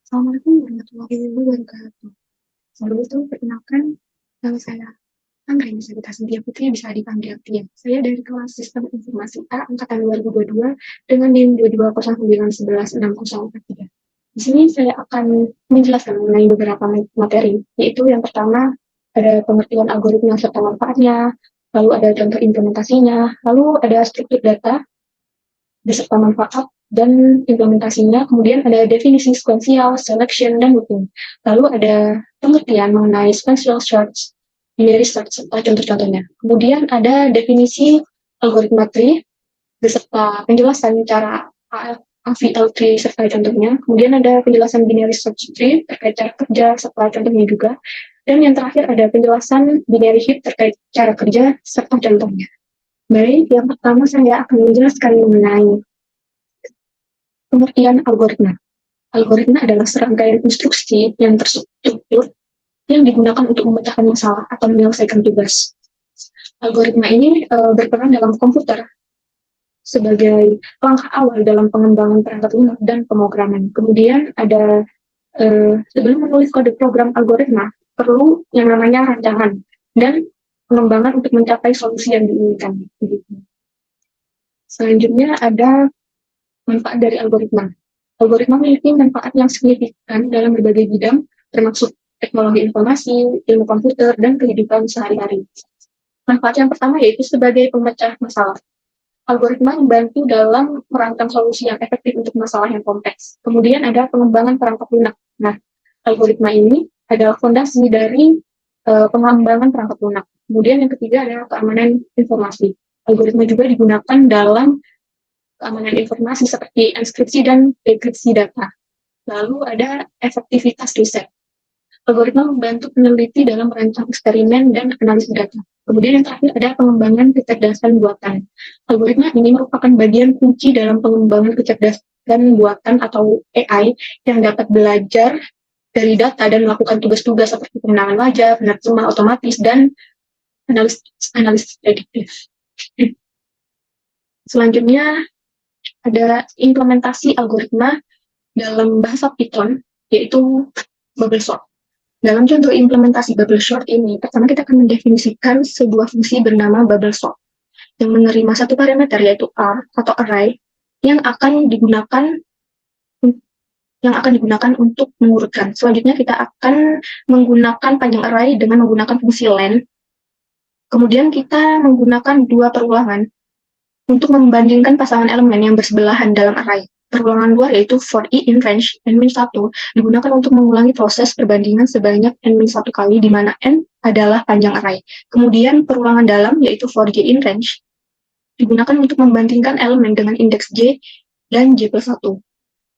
Assalamualaikum warahmatullahi wabarakatuh. Sebelum itu, perkenalkan, nama saya Anggreni Sabita Cynthia Putri, bisa dipanggil Tia. Saya dari kelas Sistem Informasi A, Angkatan 2022, dengan NIM 2209116043. Di sini saya akan menjelaskan mengenai beberapa materi, yaitu yang pertama, ada pengertian algoritma serta manfaatnya, lalu ada contoh implementasinya, lalu ada struktur data, beserta manfaat dan implementasinya, kemudian ada definisi sequential, selection, dan looping. Lalu ada pengertian mengenai sequential search, binary search, serta contoh-contohnya. Kemudian ada definisi algoritma tree, beserta penjelasan cara AVL tree serta contohnya. Kemudian ada penjelasan binary search tree terkait cara kerja serta contohnya juga. Dan yang terakhir ada penjelasan binary heap terkait cara kerja serta contohnya. Baik, yang pertama saya akan menjelaskan mengenai pengertian algoritma. Algoritma adalah serangkaian instruksi yang terstruktur yang digunakan untuk memecahkan masalah atau menyelesaikan tugas. Algoritma ini berperan dalam komputer sebagai langkah awal dalam pengembangan perangkat lunak dan pemrograman. Kemudian ada sebelum menulis kode program algoritma, perlu yang namanya rancangan dan pengembangan untuk mencapai solusi yang diinginkan. Selanjutnya ada manfaat dari algoritma. Algoritma memiliki manfaat yang signifikan dalam berbagai bidang, termasuk teknologi informasi, ilmu komputer, dan kehidupan sehari-hari. Manfaat yang pertama yaitu sebagai pemecah masalah. Algoritma membantu dalam merancang solusi yang efektif untuk masalah yang kompleks. Kemudian ada pengembangan perangkat lunak. Nah, algoritma ini adalah fondasi dari pengembangan perangkat lunak. Kemudian yang ketiga adalah keamanan informasi. Algoritma juga digunakan dalam keamanan informasi seperti enkripsi dan dekripsi data. Lalu ada efektivitas riset. Algoritma membantu peneliti dalam merancang eksperimen dan analisis data. Kemudian yang terakhir ada pengembangan kecerdasan buatan. Algoritma ini merupakan bagian kunci dalam pengembangan kecerdasan buatan atau AI yang dapat belajar dari data dan melakukan tugas-tugas seperti pengenalan wajah, penerjemah otomatis, dan analisis prediktif. Selanjutnya ada implementasi algoritma dalam bahasa Python, yaitu bubble sort. Dalam contoh implementasi bubble sort ini, pertama kita akan mendefinisikan sebuah fungsi bernama bubble sort yang menerima satu parameter yaitu R atau array yang akan digunakan untuk mengurutkan. Selanjutnya kita akan menggunakan panjang array dengan menggunakan fungsi len. Kemudian kita menggunakan dua perulangan untuk membandingkan pasangan elemen yang bersebelahan dalam array. Perulangan luar yaitu for i in range n-1 digunakan untuk mengulangi proses perbandingan sebanyak n-1 kali di mana n adalah panjang array. Kemudian perulangan dalam yaitu for j in range digunakan untuk membandingkan elemen dengan indeks j dan j plus 1.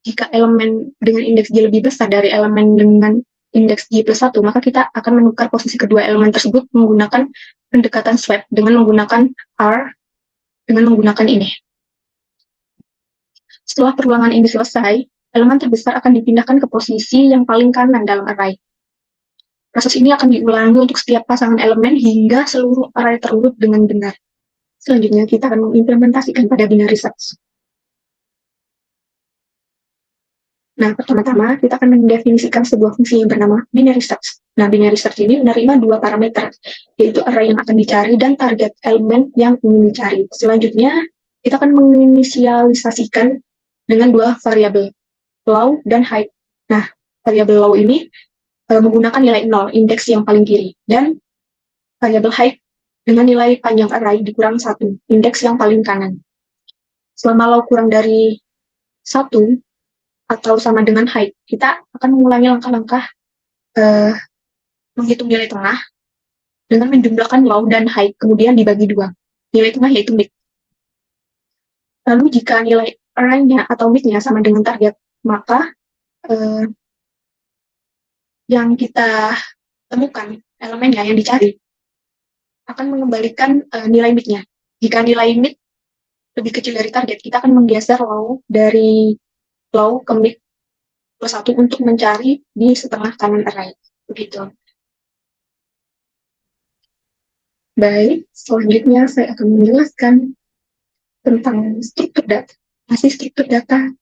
Jika elemen dengan indeks j lebih besar dari elemen dengan indeks j plus 1, maka kita akan menukar posisi kedua elemen tersebut menggunakan pendekatan swap dengan menggunakan R dengan menggunakan ini. Setelah perulangan ini selesai, elemen terbesar akan dipindahkan ke posisi yang paling kanan dalam array. Proses ini akan diulangi untuk setiap pasangan elemen hingga seluruh array terurut dengan benar. Selanjutnya, kita akan mengimplementasikan pada binary search. Nah, pertama-tama kita akan mendefinisikan sebuah fungsi yang bernama binary search. Nah, binary search ini menerima dua parameter, yaitu array yang akan dicari dan target elemen yang ingin dicari. Selanjutnya, kita akan menginisialisasikan dengan dua variabel, low dan high. Nah, variabel low ini menggunakan nilai 0, indeks yang paling kiri, dan variabel high dengan nilai panjang array dikurang 1, indeks yang paling kanan. Selama low kurang dari 1 atau sama dengan high, kita akan mengulangi langkah-langkah menghitung nilai tengah dengan menjumlahkan low dan high, kemudian dibagi dua. Nilai tengah yaitu mid. Lalu jika nilai array-nya atau mid-nya sama dengan target, maka yang kita temukan elemennya yang dicari akan mengembalikan nilai mid-nya. Jika nilai mid lebih kecil dari target, kita akan menggeser low dari low ke mid plus 1 untuk mencari di setengah kanan array. Begitu. Baik, selanjutnya saya akan menjelaskan tentang struktur data. Masih struktur data.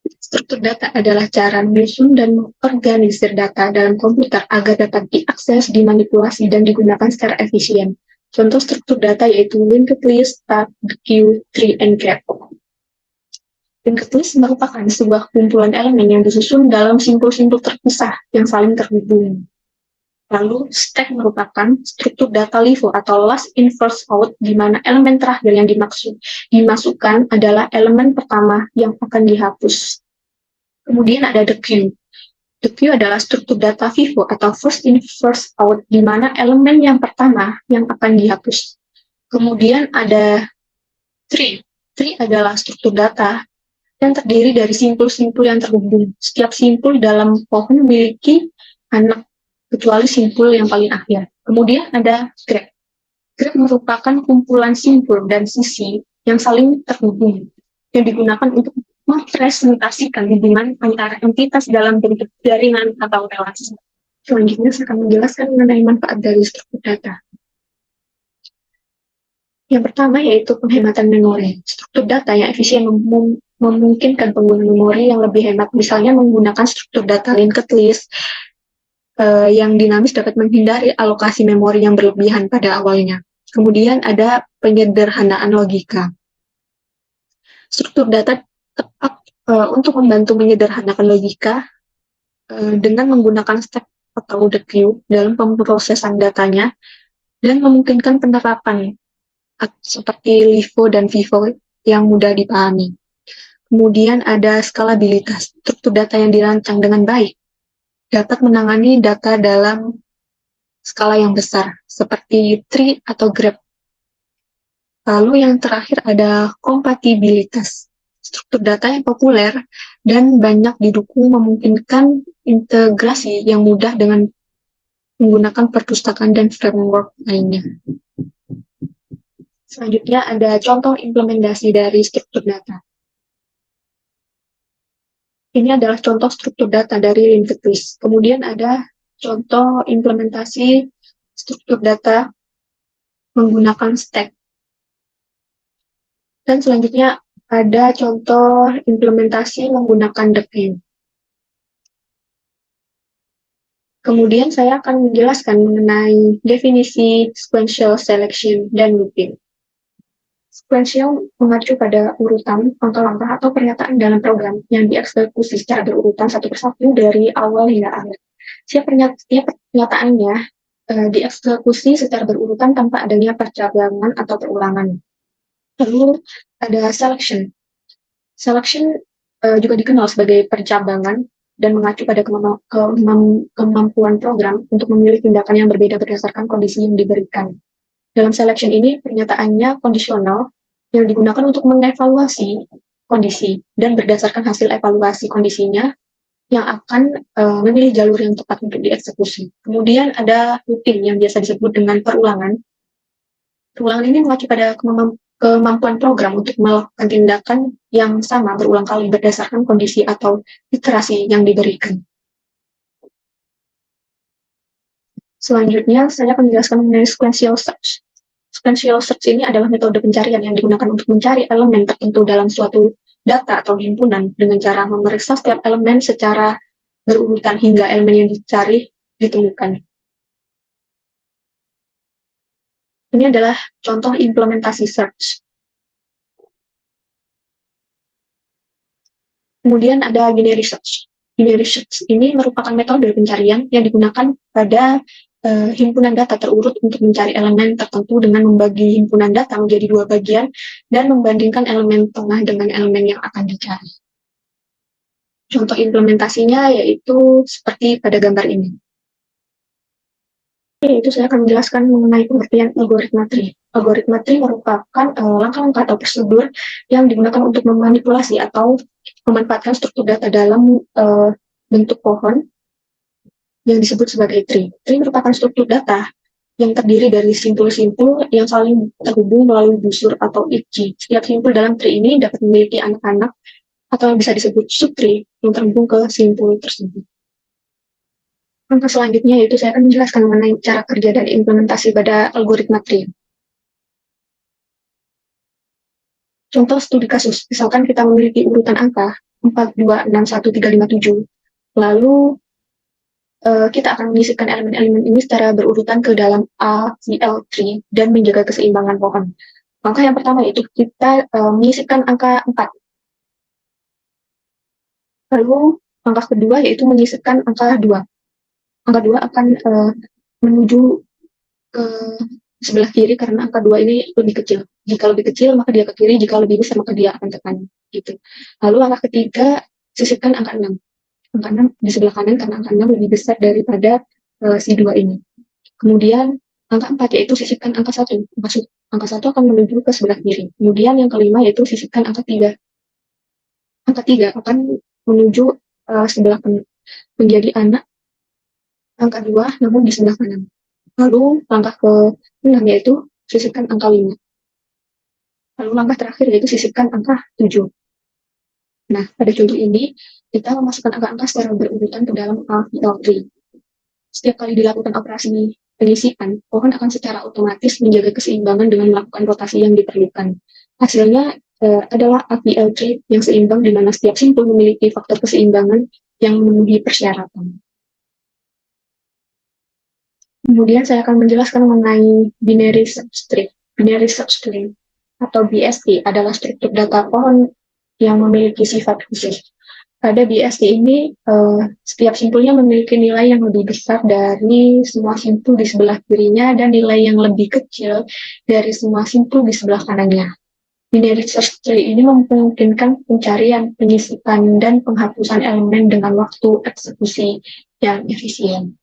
Struktur data adalah cara menyusun dan mengorganisir data dalam komputer agar dapat diakses, dimanipulasi, dan digunakan secara efisien. Contoh struktur data yaitu linked list, tab, queue, tree, and graph. Linked list merupakan sebuah kumpulan elemen yang disusun dalam simpul-simpul terpisah yang saling terhubung. Lalu, stack merupakan struktur data LIFO atau last in first out, di mana elemen terakhir yang dimasukkan adalah elemen pertama yang akan dihapus. Kemudian ada the queue. The queue adalah struktur data FIFO atau first in first out, di mana elemen yang pertama yang akan dihapus. Kemudian ada tree. Tree adalah struktur data yang terdiri dari simpul-simpul yang terhubung. Setiap simpul dalam pohon memiliki anak, kecuali simpul yang paling akhir. Kemudian ada graph. Graph merupakan kumpulan simpul dan sisi yang saling terhubung, yang digunakan untuk mempresentasikan hubungan antara entitas dalam bentuk jaringan atau relasi. Selanjutnya saya akan menjelaskan mengenai manfaat dari struktur data. Yang pertama yaitu penghematan memori. Struktur data yang efisien memungkinkan pengguna memori yang lebih hemat, misalnya menggunakan struktur data linked list yang dinamis dapat menghindari alokasi memori yang berlebihan pada awalnya. Kemudian ada penyederhanaan logika. Struktur data tepat untuk membantu menyederhanakan logika dengan menggunakan stack atau the queue dalam pemrosesan datanya dan memungkinkan penerapan seperti LIFO dan FIFO yang mudah dipahami. Kemudian ada skalabilitas. Struktur data yang dirancang dengan baik dapat menangani data dalam skala yang besar, seperti tree atau graph. Lalu yang terakhir ada kompatibilitas. Struktur data yang populer dan banyak didukung memungkinkan integrasi yang mudah dengan menggunakan perpustakaan dan framework lainnya. Selanjutnya ada contoh implementasi dari struktur data. Ini adalah contoh struktur data dari linked list. Kemudian ada contoh implementasi struktur data menggunakan stack. Dan selanjutnya ada contoh implementasi menggunakan the queue. Kemudian saya akan menjelaskan mengenai definisi sequential selection dan looping. Sequential mengacu pada urutan langkah-langkah atau pernyataan dalam program yang dieksekusi secara berurutan satu persatu dari awal hingga akhir. Setiap pernyataannya dieksekusi secara berurutan tanpa adanya percabangan atau perulangan. Lalu ada selection. Selection juga dikenal sebagai percabangan dan mengacu pada kemampuan program untuk memilih tindakan yang berbeda berdasarkan kondisi yang diberikan. Dalam selection ini, pernyataannya kondisional yang digunakan untuk mengevaluasi kondisi dan berdasarkan hasil evaluasi kondisinya yang akan memilih jalur yang tepat untuk dieksekusi. Kemudian ada looping yang biasa disebut dengan perulangan. Perulangan ini mengacu pada kemampuan program untuk melakukan tindakan yang sama berulang kali berdasarkan kondisi atau iterasi yang diberikan. Selanjutnya, saya akan menjelaskan mengenai sequential search. Sequential search ini adalah metode pencarian yang digunakan untuk mencari elemen tertentu dalam suatu data atau himpunan dengan cara memeriksa setiap elemen secara berurutan hingga elemen yang dicari ditemukan. Ini adalah contoh implementasi search. Kemudian ada binary search. Binary search ini merupakan metode pencarian yang digunakan pada himpunan data terurut untuk mencari elemen tertentu dengan membagi himpunan data menjadi dua bagian dan membandingkan elemen tengah dengan elemen yang akan dicari. Contoh implementasinya yaitu seperti pada gambar ini. Yaitu saya akan menjelaskan mengenai pengertian algoritma tree. Algoritma tree merupakan langkah-langkah atau prosedur yang digunakan untuk memanipulasi atau memanfaatkan struktur data dalam bentuk pohon yang disebut sebagai tree. Tree merupakan struktur data yang terdiri dari simpul-simpul yang saling terhubung melalui busur atau iji. Setiap simpul dalam tree ini dapat memiliki anak-anak atau yang bisa disebut subtree yang terhubung ke simpul tersebut. Langkah selanjutnya yaitu saya akan menjelaskan mengenai cara kerja dan implementasi pada algoritma tree. Contoh studi kasus, misalkan kita memiliki urutan angka 4261357. Lalu kita akan menyisipkan elemen-elemen ini secara berurutan ke dalam AVL tree dan menjaga keseimbangan pohon. Langkah yang pertama yaitu kita menyisipkan angka 4. Lalu langkah kedua yaitu menyisipkan angka 2. Angka 2 akan menuju ke sebelah kiri karena angka 2 ini lebih kecil. Jika lebih kecil maka dia ke kiri, jika lebih besar maka dia akan ke kanan. Gitu. Lalu langkah ketiga, sisipkan angka 6. Angka 6 di sebelah kanan karena angka 6 lebih besar daripada si 2 ini. Kemudian angka 4 yaitu sisipkan angka 1. Angka 1 akan menuju ke sebelah kiri. Kemudian yang kelima yaitu sisipkan angka 3. Angka 3 akan menuju sebelah kanan. Menjadi anak angka 2 namun di sebelah kanan. Lalu langkah ke-6 yaitu sisipkan angka 5. Lalu langkah terakhir yaitu sisipkan angka 7. Nah, pada contoh ini, kita memasukkan angka-angka secara berurutan ke dalam AVL tree. Setiap kali dilakukan operasi penyisipan, pohon akan secara otomatis menjaga keseimbangan dengan melakukan rotasi yang diperlukan. Hasilnya adalah AVL tree yang seimbang di mana setiap simpul memiliki faktor keseimbangan yang memenuhi persyaratan. Kemudian saya akan menjelaskan mengenai binary substrate. Binary substrate atau BST adalah struktur data pohon yang memiliki sifat khusus. Pada BST ini, setiap simpulnya memiliki nilai yang lebih besar dari semua simpul di sebelah kirinya dan nilai yang lebih kecil dari semua simpul di sebelah kanannya. Binary search tree ini memungkinkan pencarian, penyisipan, dan penghapusan elemen dengan waktu eksekusi yang efisien.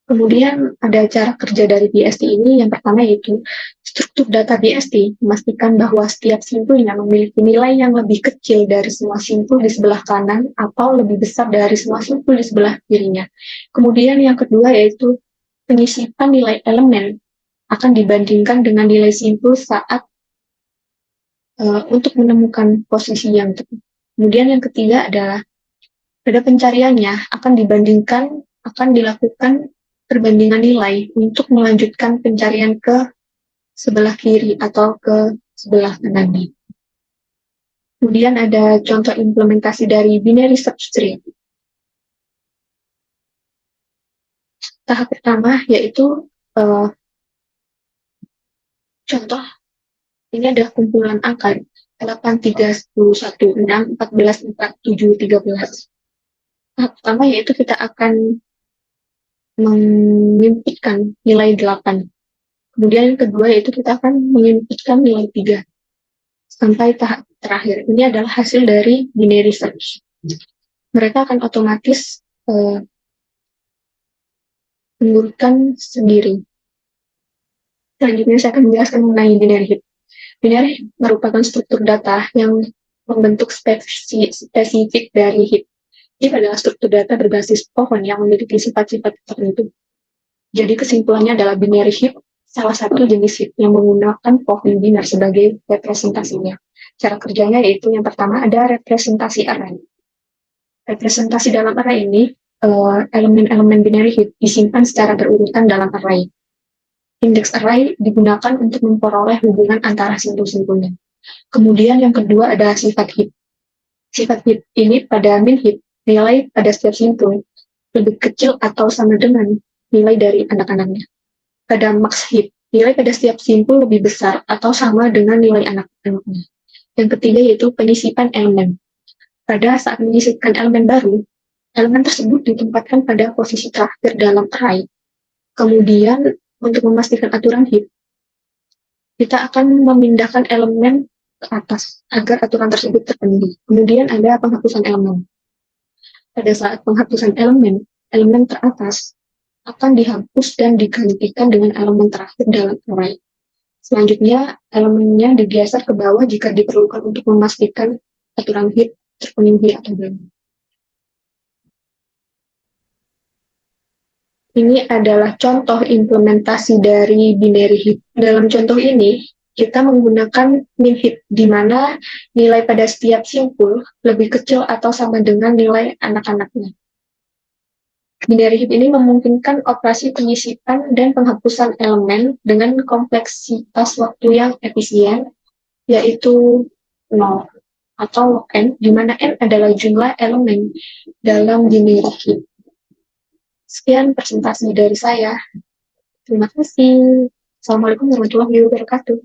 Kemudian ada cara kerja dari BST ini, yang pertama yaitu struktur data BST memastikan bahwa setiap simpulnya memiliki nilai yang lebih kecil dari semua simpul di sebelah kanan atau lebih besar dari semua simpul di sebelah kirinya. Kemudian yang kedua yaitu penyisipan nilai elemen akan dibandingkan dengan nilai simpul saat untuk menemukan posisi yang tepat. Kemudian yang ketiga adalah pada pencariannya akan dilakukan perbandingan nilai untuk melanjutkan pencarian ke sebelah kiri atau ke sebelah kanan. Kemudian ada contoh implementasi dari binary substrate. Tahap pertama yaitu contoh, ini ada kumpulan angka 8, 3, 10, 1, 6, 14, 4, 7, 13. Tahap pertama yaitu kita akan mengimpitkan nilai 8. Kemudian yang kedua yaitu kita akan mengimpitkan nilai 3. Sampai tahap terakhir. Ini adalah hasil dari binary search. Mereka akan otomatis mengurutkan sendiri. Selanjutnya saya akan menjelaskan mengenai binary heap. Binary heap merupakan struktur data yang membentuk spesifik dari heap. Heap adalah struktur data berbasis pohon yang memiliki sifat-sifat tertentu. Jadi kesimpulannya adalah binary heap salah satu jenis heap yang menggunakan pohon binar sebagai representasinya. Cara kerjanya yaitu yang pertama ada representasi array. Representasi dalam array ini, elemen-elemen binary heap disimpan secara berurutan dalam array. Index array digunakan untuk memperoleh hubungan antara simpul-simpulnya. Kemudian yang kedua ada sifat heap. Sifat heap ini pada min heap, nilai pada setiap simpul lebih kecil atau sama dengan nilai dari anak-anaknya. Pada max heap, nilai pada setiap simpul lebih besar atau sama dengan nilai anak-anaknya. Yang ketiga yaitu penyisipan elemen. Pada saat menyisipkan elemen baru, elemen tersebut ditempatkan pada posisi terakhir dalam array. Kemudian untuk memastikan aturan heap, kita akan memindahkan elemen ke atas agar aturan tersebut terpenuhi. Kemudian ada penghapusan elemen. Pada saat penghapusan elemen, elemen teratas akan dihapus dan digantikan dengan elemen terakhir dalam array. Selanjutnya, elemennya digeser ke bawah jika diperlukan untuk memastikan aturan heap terpenuhi atau belum. Ini adalah contoh implementasi dari binary heap. Dalam contoh ini, kita menggunakan min heap, di mana nilai pada setiap simpul lebih kecil atau sama dengan nilai anak-anaknya. Binary heap ini memungkinkan operasi penyisipan dan penghapusan elemen dengan kompleksitas waktu yang efisien, yaitu 0. atau log n, di mana n adalah jumlah elemen dalam binary key. Sekian presentasi dari saya. Terima kasih. Assalamualaikum warahmatullahi wabarakatuh.